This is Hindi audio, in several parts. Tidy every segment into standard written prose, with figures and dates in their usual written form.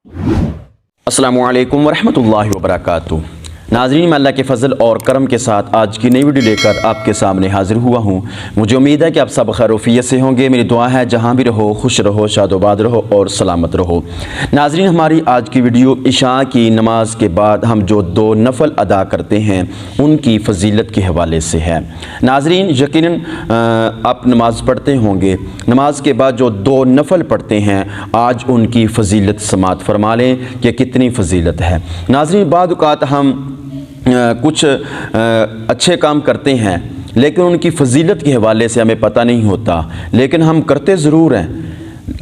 अस्सलामुअलैकुम वरहमतुल्लाहि वबरकातुहू। नाज़रीन, मैं अल्लाह के फ़ज़ल और करम के साथ आज की नई वीडियो लेकर आपके सामने हाज़िर हुआ हूँ। मुझे उम्मीद है कि आप सब खैरियत से होंगे। मेरी दुआ है जहाँ भी रहो खुश रहो, शादोबाद रहो और सलामत रहो। नाज़रीन, हमारी आज की वीडियो इशा की नमाज के बाद हम जो दो नफल अदा करते हैं उनकी फ़जीलत के हवाले से है। नाज़रीन, यकीनन आप नमाज़ पढ़ते होंगे, नमाज के बाद जो दो नफल पढ़ते हैं आज उनकी फ़जीलत समात फरमा लें कि कितनी फ़जीलत है। नाज़रीन, बाद औक़ात हम कुछ अच्छे काम करते हैं लेकिन उनकी फ़जीलत के हवाले से हमें पता नहीं होता, लेकिन हम करते ज़रूर हैं।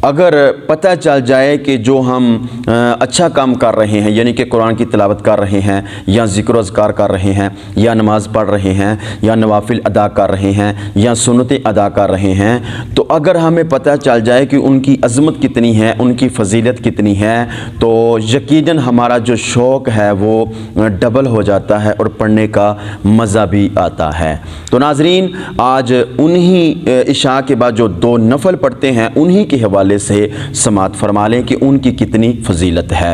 अगर पता चल जाए कि जो हम अच्छा काम कर रहे हैं, यानी कि कुरान की तिलावत कर रहे हैं या ज़िक्र अज़कार कर रहे हैं या नमाज़ पढ़ रहे हैं या नवाफिल अदा कर रहे हैं या सुन्नतें अदा कर रहे हैं, तो अगर हमें पता चल जाए कि उनकी अज़मत कितनी है, उनकी फ़जीलत कितनी है, तो यकीनन हमारा जो शौक़ है वो डबल हो जाता है और पढ़ने का मज़ा भी आता है। तो नाज़रीन, आज उन्हीं इशा के बाद जो दो नफल पढ़ते हैं उन्हीं के हवाले से समात फरमा लें कि उनकी कितनी फ़जीलत है।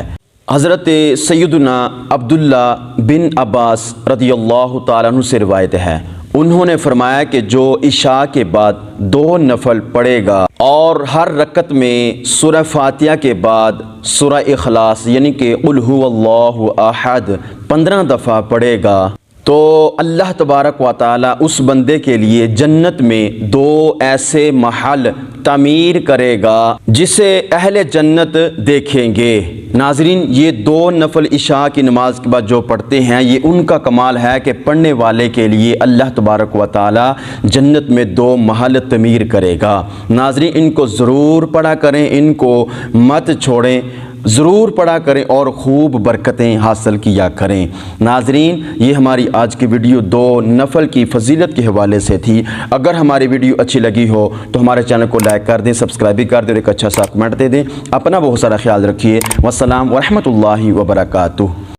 हज़रत सैयदना अब्दुल्ला बिन अब्बास रज़ियल्लाहु ताला अन्हु से रिवायत है, उन्होंने फरमाया कि जो इशा के बाद दो नफल पढ़ेगा और हर रकत में सूरह फातिहा के बाद सूरह इखलास यानी कि कुल हुवल्लाहु अहद 15 दफ़ा पढ़ेगा, तो अल्लाह तबारक व तआला उस बंदे के लिए जन्नत में दो ऐसे महल तामीर करेगा जिसे अहले जन्नत देखेंगे। नाज़रीन, ये दो नफल इशा की नमाज के बाद जो पढ़ते हैं ये उनका कमाल है कि पढ़ने वाले के लिए अल्लाह तबारक व तआला जन्नत में दो महल तामीर करेगा। नाज़रीन, इनको ज़रूर पढ़ा करें, इनको मत छोड़ें, ज़रूर पढ़ा करें और ख़ूब बरकतें हासिल किया करें। नाज़रीन, ये हमारी आज की वीडियो दो नफल की फ़जीलत के हवाले से थी। अगर हमारी वीडियो अच्छी लगी हो तो हमारे चैनल को लाइक कर दें, सब्सक्राइब भी कर दें और एक अच्छा सा कमेंट दे दें। अपना बहुत सारा ख्याल रखिए। वस्सलाम वरहमतुल्लाहि वबरकातुहू।